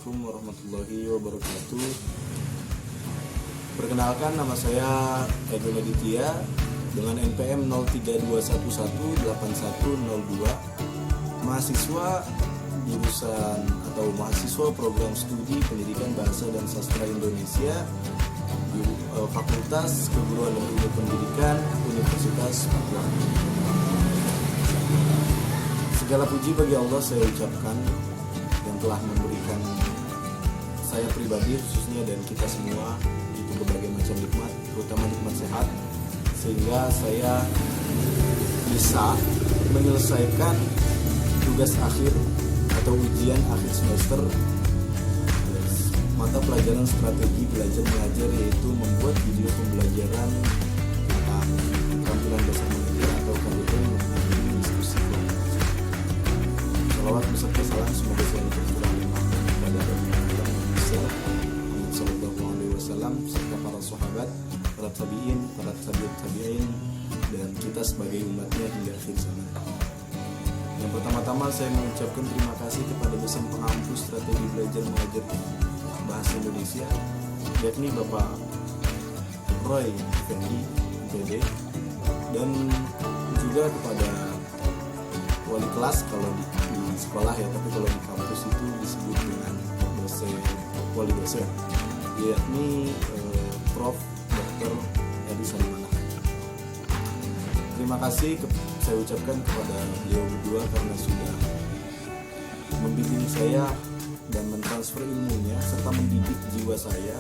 Assalamualaikum warahmatullahi wabarakatuh. Perkenalkan, nama saya Edwin Aditya dengan NPM 0321181002, mahasiswa jurusan atau mahasiswa program studi Pendidikan Bahasa dan Sastra Indonesia di Fakultas Keguruan dan Ilmu Pendidikan Universitas Papua. Segala puji bagi Allah saya ucapkan yang telah memberikan saya pribadi khususnya dan kita semua itu berbagai macam nikmat, terutama nikmat sehat, sehingga saya bisa menyelesaikan tugas akhir atau ujian akhir semester mata pelajaran strategi belajar mengajar, yaitu membuat video pembelajaran tentang keterampilan bahasa mengajar atau KBM mengenai diskusi kelompok. Salawat beserta salam semoga selalu tercurah kepada Rasulullah Muhammad SAW serta para sahabat, para tabiin, para tabiin, dan kita sebagai umatnya hingga akhir zaman. Yang pertama-tama saya mengucapkan terima kasih kepada dosen pengampu strategi belajar mengajar bahasa Indonesia, yakni Bapak Roy Fendi, PD, dan juga kepada wali kelas kalau di sekolah ya, tapi kalau di kampus itu disebut dengan dosen, wali dosen, yakni Prof. Dr. Edi Salimana. Terima kasih saya ucapkan kepada beliau berdua karena sudah membimbing saya dan mentransfer ilmunya serta mendidik jiwa saya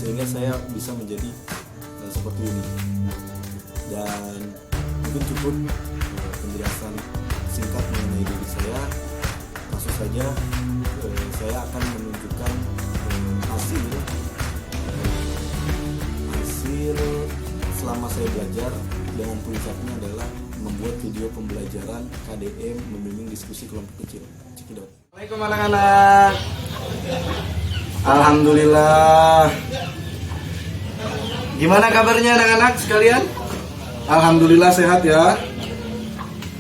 sehingga saya bisa menjadi seperti ini. Dan mungkin cukup penjelasan singkat mengenai diri saya. Langsung saja saya akan menunjukkan hasil selama saya belajar, dengan puncaknya adalah membuat video pembelajaran KDM membimbing diskusi kelompok kecil. Cekidot. Assalamualaikum anak-anak. Alhamdulillah. Gimana kabarnya anak-anak sekalian? Alhamdulillah sehat ya.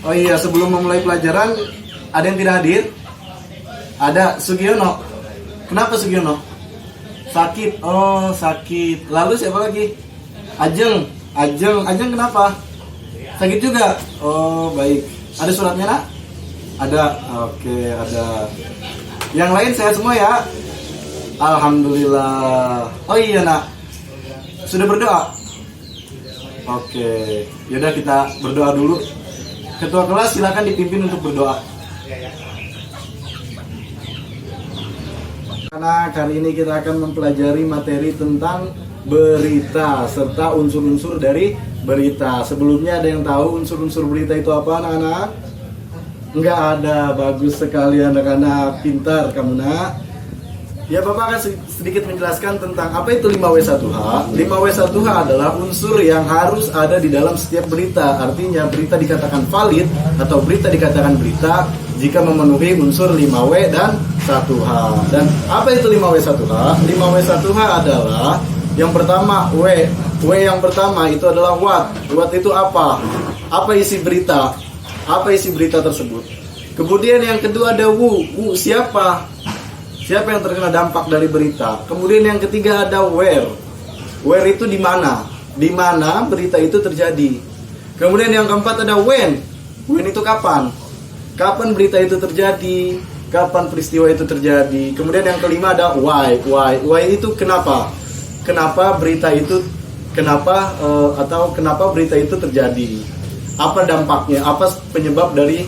Oh iya, sebelum memulai pelajaran, ada yang tidak hadir? Ada, Sugiono. Kenapa Sugiono? Sakit. Oh, sakit. Lalu siapa lagi? Ajeng kenapa? Sakit juga? Oh, baik. Ada suratnya, Nak? Ada. Oke, ada. Yang lain sehat semua ya? Alhamdulillah. Oh iya, Nak. Sudah berdoa? Oke. Yaudah kita berdoa dulu. Ketua kelas silakan dipimpin untuk berdoa. Karena kali ini kita akan mempelajari materi tentang berita serta unsur-unsur dari berita. Sebelumnya ada yang tahu unsur-unsur berita itu apa, anak-anak? Enggak ada. Bagus sekali anak-anak, pintar kamu, Nak. Ya, Bapak akan sedikit menjelaskan tentang apa itu 5W1H. 5W1H adalah unsur yang harus ada di dalam setiap berita. Artinya berita dikatakan valid atau berita dikatakan berita jika memenuhi unsur 5W dan 1H. Dan apa itu 5W1H? 5W1H adalah yang pertama W. W yang pertama itu adalah what. What itu apa? Apa isi berita? Apa isi berita tersebut? Kemudian yang kedua ada who. Who siapa? Siapa yang terkena dampak dari berita? Kemudian yang ketiga ada where. Where itu di mana? Di mana berita itu terjadi. Kemudian yang keempat ada when. When itu kapan? Kapan berita itu terjadi? Kapan peristiwa itu terjadi? Kemudian yang kelima ada why. Why. Why itu kenapa? Kenapa berita itu kenapa berita itu terjadi? Apa dampaknya? Apa penyebab dari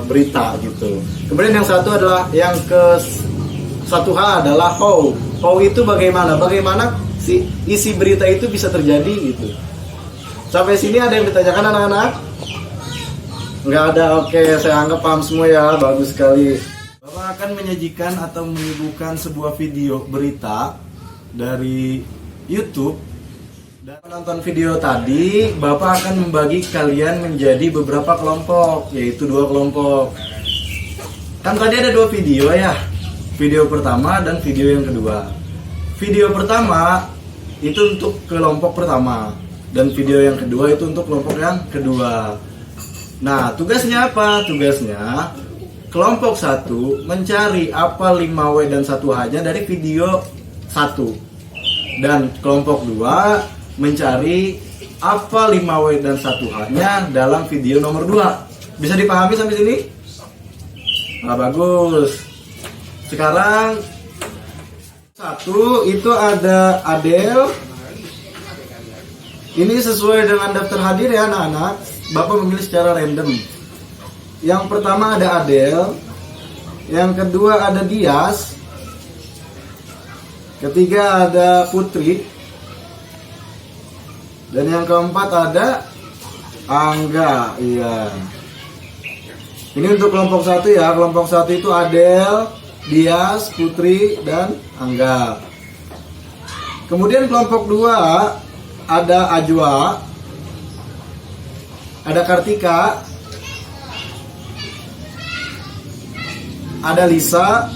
berita gitu. Kemudian yang satu adalah yang ke 1H adalah how. How itu bagaimana? Bagaimana si isi berita itu bisa terjadi gitu. Sampai sini ada yang ditanyakan anak-anak? Enggak ada. Oke, saya anggap paham semua ya. Bagus sekali. Bapak akan menyajikan atau menyuguhkan sebuah video berita dari YouTube. Dan menonton video tadi, Bapak akan membagi kalian menjadi beberapa kelompok, yaitu 2 kelompok. Kan tadi ada 2 video ya. Video pertama dan video yang kedua. Video pertama itu untuk kelompok pertama dan video yang kedua itu untuk kelompok yang kedua. Nah, tugasnya apa? Tugasnya kelompok 1 mencari apa 5W dan 1H-nya dari video 1. Dan kelompok 2 mencari apa 5W dan 1H-nya dalam video nomor 2. Bisa dipahami sampai sini? Nah, bagus. Sekarang 1 itu ada Adel. Ini sesuai dengan daftar hadir ya anak-anak. Bapak memilih secara random. Yang pertama ada Adel. Yang kedua ada Dias. Ketiga ada Putri. Dan yang keempat ada Angga. Iya. Ini untuk kelompok 1 ya. Kelompok 1 itu Adel, Dias, Putri, dan Angga. Kemudian kelompok 2 ada Ajwa, ada Kartika, ada Lisa,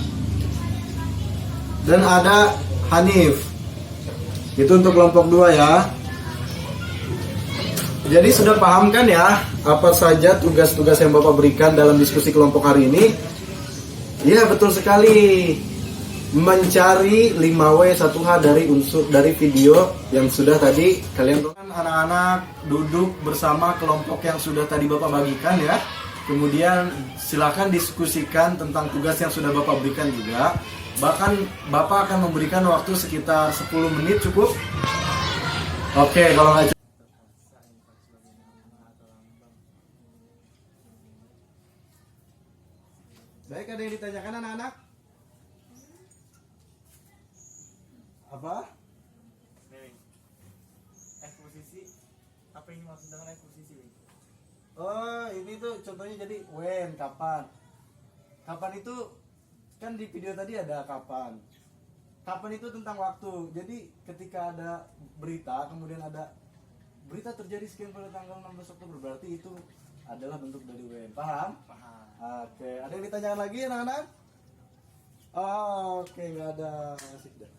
dan ada Hanif. Itu untuk kelompok 2 ya. Jadi sudah paham kan ya apa saja tugas-tugas yang Bapak berikan dalam diskusi kelompok hari ini? Iya, betul sekali. Mencari 5W 1H dari video yang sudah tadi kalian tonton. Anak-anak duduk bersama kelompok yang sudah tadi Bapak bagikan ya. Kemudian silakan diskusikan tentang tugas yang sudah Bapak berikan juga. Bahkan Bapak akan memberikan waktu sekitar 10 menit cukup. Oke, kalau nggak. Baik, ada yang ditanyakan anak-anak? Apa? Eksposisi. Apa ini maksud dengan eksposisi? Oh, ini tuh contohnya jadi when, kapan. Kapan itu kan di video tadi ada kapan. Kapan itu tentang waktu. Jadi ketika ada berita, kemudian ada berita terjadi sekian pada tanggal 16 Oktober, berarti itu adalah bentuk dari when. Paham? Paham. Oke, ada yang ditanyakan lagi anak-anak? Oh, oke, nggak ada. Asik dah.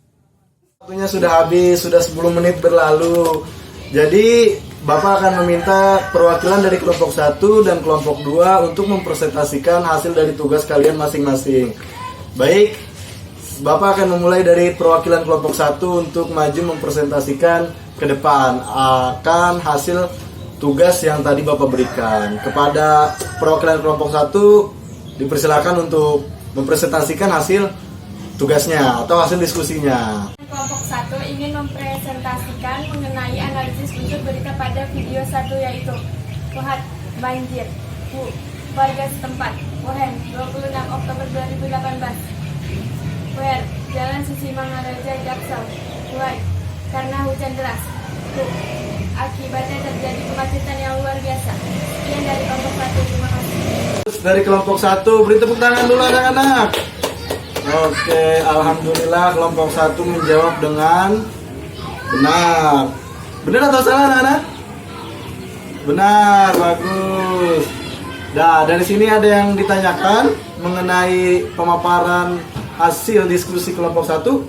Waktunya sudah habis, sudah 10 menit berlalu. Jadi Bapak akan meminta perwakilan dari kelompok 1 dan kelompok 2 untuk mempresentasikan hasil dari tugas kalian masing-masing. Baik, Bapak akan memulai dari perwakilan kelompok 1 untuk maju mempresentasikan ke depan akan hasil tugas yang tadi Bapak berikan. Kepada perwakilan kelompok 1 dipersilakan untuk mempresentasikan hasil tugasnya atau hasil diskusinya. Kelompok 1 ingin mempresentasikan mengenai analisis unsur berita pada video 1, yaitu Wahat banjir, warga setempat, Wohen, 26 Oktober 2018. Wer, Jalan Susi Mangaraja, Jaksel, Wai, karena hujan deras. Akibatnya terjadi kemacetan yang luar biasa. Sekian dari kelompok 1, terima kasih. Dari kelompok 1, beri tepuk tangan dulu anak-anak. Oke, alhamdulillah kelompok 1 menjawab dengan benar. Benar atau salah anak-anak? Benar, bagus. Nah, dari sini ada yang ditanyakan mengenai pemaparan hasil diskusi kelompok 1?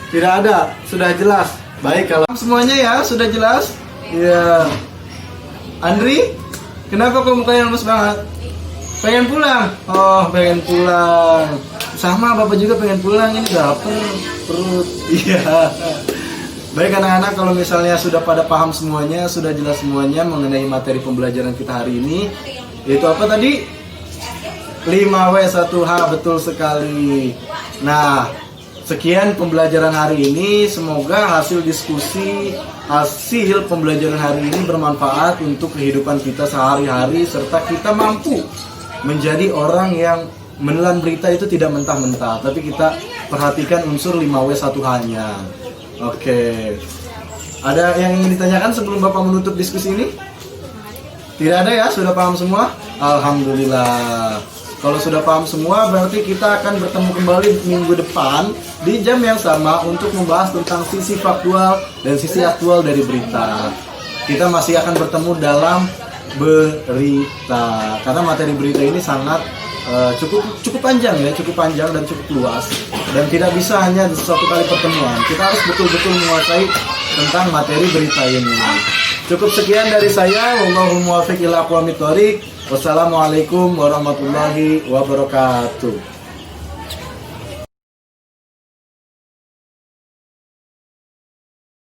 Tidak ada, sudah jelas. Baik, kalau semuanya ya, sudah jelas? Iya. Andri, kenapa kok mukanya lemes banget? Pengen pulang? Oh, pengen pulang. Sama, Bapak juga pengen pulang, ini lapar perut. Iya. Baik anak-anak, kalau misalnya sudah pada paham semuanya, sudah jelas semuanya mengenai materi pembelajaran kita hari ini, yaitu apa tadi? 5W 1H, betul sekali. Nah, sekian pembelajaran hari ini. Semoga hasil diskusi, hasil pembelajaran hari ini bermanfaat untuk kehidupan kita sehari-hari, serta kita mampu menjadi orang yang menelan berita itu tidak mentah-mentah, tapi kita perhatikan unsur 5W 1H-nya. Oke. Ada yang ingin ditanyakan sebelum Bapak menutup diskusi ini? Tidak ada ya? Sudah paham semua? Alhamdulillah. Kalau sudah paham semua, berarti kita akan bertemu kembali minggu depan di jam yang sama untuk membahas tentang sisi faktual dan sisi aktual dari berita. Kita masih akan bertemu dalam berita, karena materi berita ini sangat cukup panjang ya, cukup panjang dan cukup luas, dan tidak bisa hanya satu kali pertemuan. Kita harus betul-betul menguasai tentang materi berita ini. Cukup sekian dari saya. Wallahul muwaffiq ila aqwamit thoriq. Wassalamualaikum warahmatullahi wabarakatuh.